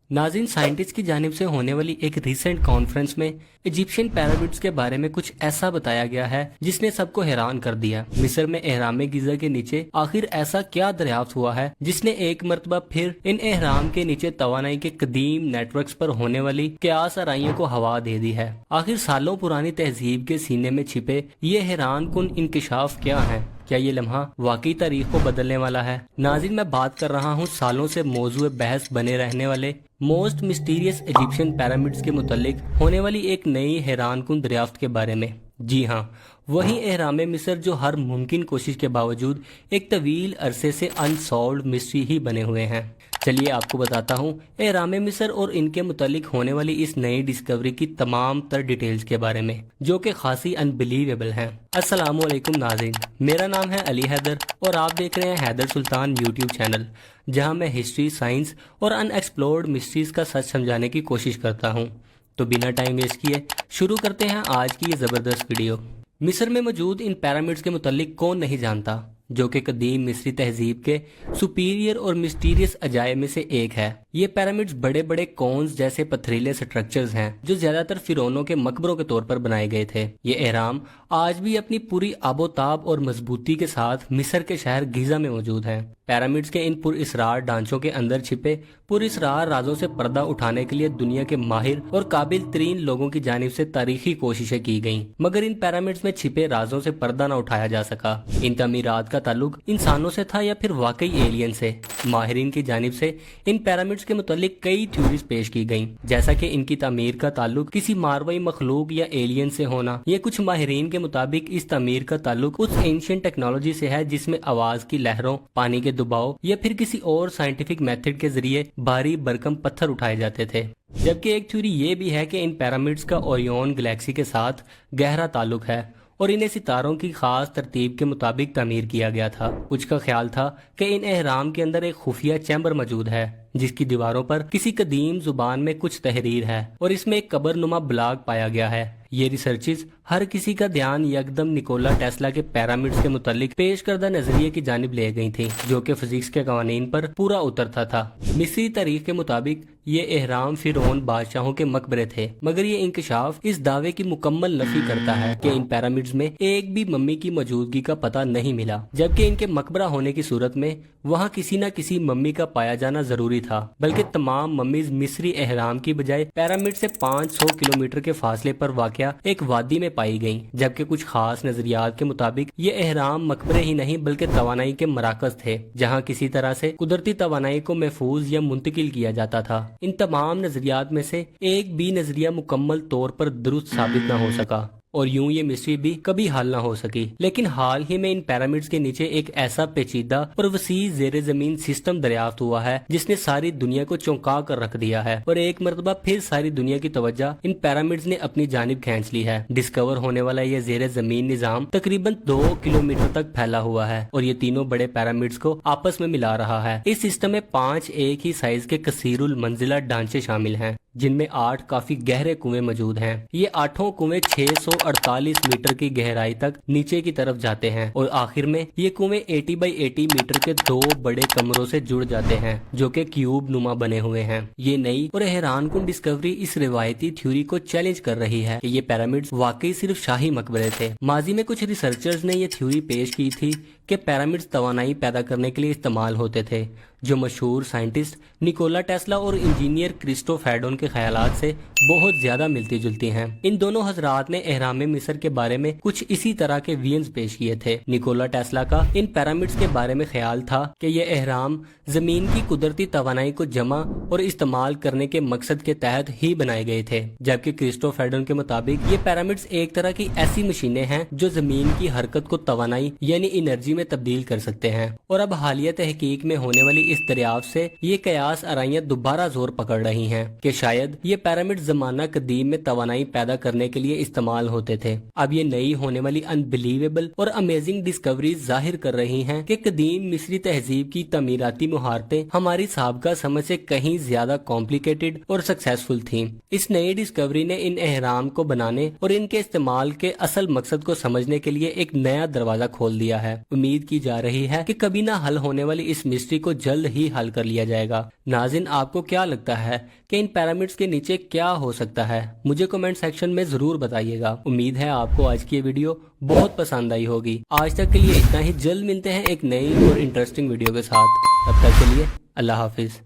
नाज़रीन, साइंटिस्ट की जानिब से होने वाली एक रिसेंट कॉन्फ्रेंस में इजिप्शियन पिरामिड्स के बारे में कुछ ऐसा बताया गया है जिसने सबको हैरान कर दिया। मिस्र में एहराम गिज़ा के नीचे आखिर ऐसा क्या दरियाफ्त हुआ है जिसने एक मर्तबा फिर इन एहराम के नीचे तवानाई के कदीम नेटवर्क्स पर होने वाली क़यास आराइयों को हवा दे दी है। आखिर सालों पुरानी तहजीब के सीने में छिपे ये हैरान कुन इंकशाफ क्या है? क्या ये लम्हा वाकई तारीख को बदलने वाला है? नाज़रीन, मैं बात कर रहा हूँ सालों से मौजूद बहस बने रहने वाले मोस्ट मिस्टीरियस इजिप्शियन पिरामिड्स के मुतालिक होने वाली एक नई हैरान कुन दरियाफ्त के बारे में। जी हाँ, वही एहराम मिस्र जो हर मुमकिन कोशिश के बावजूद एक तवील अरसे से अनसॉल्व्ड मिस्ट्री ही बने हुए हैं। चलिए आपको बताता हूँ एहराम मिस्र और इनके मुतालिक होने वाली इस नई डिस्कवरी की तमाम तर डिटेल्स के बारे में, जो कि खासी अनबिलीवेबल हैं। अस्सलामु अलैकुम नाज़रीन, मेरा नाम है अली हैदर और आप देख रहे हैं हैदर सुल्तान यूट्यूब चैनल, जहाँ मैं हिस्ट्री, साइंस और अनएक्सप्लोर्ड मिस्ट्रीज का सच समझाने की कोशिश करता हूँ। तो बिना टाइम वेस्ट किए शुरू करते हैं आज की ये ज़बरदस्त वीडियो। मिस्र में मौजूद इन पिरामिड्स के मुतालिक कौन नहीं जानता, जो कि कदीम मिस्री तहजीब के सुपीरियर और मिस्टीरियस अजायब में से एक है। ये पिरामिड्स बड़े बड़े कोन्स जैसे पथरीले स्ट्रक्चर्स हैं जो ज्यादातर फिरौनों के मकबरों के तौर पर बनाए गए थे। ये एहराम आज भी अपनी पूरी आबोताब और मजबूती के साथ मिस्र के शहर गीजा में मौजूद हैं। पिरामिड्स के इन पुरअसरार ढांचों के अंदर छिपे पुरअसरार राजों से पर्दा उठाने के लिए दुनिया के माहिर और काबिल तरीन लोगों की जानिब से तारीखी कोशिशें की गईं, मगर इन पिरामिड्स में छिपे राजों से पर्दा न उठाया जा सका। इन तमीरात का ताल्लुक इंसानों से था या फिर वाकई एलियन से? माहिरीन की जानिब से इन पिरामिड्स के मुतालिक कई थ्योरीज पेश की गईं, जैसा कि इनकी तामीर का ताल्लुक किसी मारवाई मखलूक या एलियन से होना। ये कुछ माहिरीन के मुताबिक इस तामीर का ताल्लुक उस एंशिएंट टेक्नोलॉजी से है जिसमें आवाज की लहरों, पानी के दबाव या फिर किसी और साइंटिफिक मेथड के जरिए भारी भरकम पत्थर उठाए जाते थे। जबकि एक थ्योरी ये भी है कि इन पिरामिड्स का ओरियन गैलेक्सी के साथ गहरा ताल्लुक है और इन्हें सितारों की खास तरतीब के मुताबिक तामीर किया गया था। कुछ का ख्याल था कि इन एहराम के अंदर एक खुफिया चैम्बर मौजूद है जिसकी दीवारों पर किसी कदीम जुबान में कुछ तहरीर है और इसमें एक कब्रनुमा ब्लॉक पाया गया है। ये रिसर्चेस हर किसी का ध्यान यकदम निकोला टेस्ला के पिरामिड्स के मुतालिक पेश करदा नजरिए की जानिब ले गई थी, जो कि फिजिक्स के कवानीन पर पूरा उतरता था। मिस्री तारीख के मुताबिक ये एहराम फिरौन बादशाहों के मकबरे थे, मगर ये इंकशाफ इस दावे की मुकम्मल नफी करता है कि इन पिरामिड्स में एक भी मम्मी की मौजूदगी का पता नहीं मिला, जबकि इनके मकबरा होने की सूरत में वहाँ किसी न किसी मम्मी का पाया जाना जरूरी था। बल्कि तमाम मम्मीज मिस्री एहराम की बजाय पिरामिड से 500 किलोमीटर के फासले पर वाक़या एक वादी में पाई गईं। जबकि कुछ खास नजरियात के मुताबिक ये एहराम मकबरे ही नहीं बल्कि तवानाई के मराकज थे, जहाँ किसी तरह से कुदरती तवानाई को महफूज या मुंतकिल किया जाता था। इन तमाम नजरियात में से एक भी नजरिया मुकम्मल तौर पर दुरुस्त साबित न हो सका और यूं ये मिस्ट्री भी कभी हल ना हो सकी। लेकिन हाल ही में इन पिरामिड्स के नीचे एक ऐसा पेचीदा और वसी जेर जमीन सिस्टम दरियाफ्त हुआ है जिसने सारी दुनिया को चौंका कर रख दिया है और एक मरतबा फिर सारी दुनिया की तवज्जो इन पिरामिड्स ने अपनी जानिब खींच ली है। डिस्कवर होने वाला ये जेर जमीन निजाम तकरीबन 2 किलोमीटर तक फैला हुआ है और ये तीनों बड़े पिरामिड्स को आपस में मिला रहा है। इस सिस्टम में 5 एक ही साइज के कसीरुल मंजिला ढांचे शामिल हैं, जिनमें 8 काफी गहरे कुएं मौजूद हैं। ये 8 कुएं 648 मीटर की गहराई तक नीचे की तरफ जाते हैं और आखिर में ये कुएं 80 बाई 80 मीटर के 2 बड़े कमरों से जुड़ जाते हैं जो कि क्यूब नुमा बने हुए हैं। ये नई और हैरानकुन डिस्कवरी इस रिवायती थ्योरी को चैलेंज कर रही है कि ये पिरामिड्स वाकई सिर्फ शाही मकबरे थे। माजी में कुछ रिसर्चर्स ने ये थ्योरी पेश की थी कि पिरामिड्स तवानाई पैदा करने के लिए इस्तेमाल होते थे, जो मशहूर साइंटिस्ट निकोला टेस्ला और इंजीनियर क्रिस्टो फैडोन के ख्यालात से बहुत ज्यादा मिलती जुलती हैं। इन दोनों हजरात ने एहराम मिस्र के बारे में कुछ इसी तरह के विजन्स पेश किए थे। निकोला टेस्ला का इन पिरामिड्स के बारे में ख्याल था कि ये एहराम जमीन की कुदरती तवानाई को जमा और इस्तेमाल करने के मकसद के तहत ही बनाए गए थे, जबकि क्रिस्टो फैडोन के मुताबिक ये पिरामिड्स एक तरह की ऐसी मशीनें हैं जो जमीन की हरकत को तवानाई यानी एनर्जी में तब्दील कर सकते हैं। और अब हालिया तहकीक में होने वाली इस दरियाफ्त से ये कयास आराइयां दोबारा जोर पकड़ रही हैं कि शायद ये पिरामिड जमाना कदीम में तवानाई पैदा करने के लिए इस्तेमाल होते थे। अब ये नई होने वाली अनबिलीवेबल और अमेजिंग डिस्कवरीज जाहिर कर रही हैं कि कदीम मिस्री तहजीब की तमीराती मुहारतें हमारी साबका समझ से कहीं ज्यादा कॉम्प्लिकेटेड और सक्सेसफुल थीं। इस नई डिस्कवरी ने इन एहराम को बनाने और इनके इस्तेमाल के असल मकसद को समझने के लिए एक नया दरवाजा खोल दिया है। उम्मीद امید کی جا رہی ہے کہ کبھی نہ حل ہونے والی اس مسٹری کو جلد ہی حل کر لیا جائے گا۔ ناظرین، آپ کو کیا لگتا ہے کہ ان پیرامڈز کے نیچے کیا ہو سکتا ہے؟ مجھے کمنٹ سیکشن میں ضرور بتائیے گا۔ امید ہے آپ کو آج کی یہ ویڈیو بہت پسند آئی ہوگی۔ آج تک کے لیے اتنا ہی، جلد ملتے ہیں ایک نئی اور انٹرسٹنگ ویڈیو کے ساتھ۔ تب تک کے لیے اللہ حافظ۔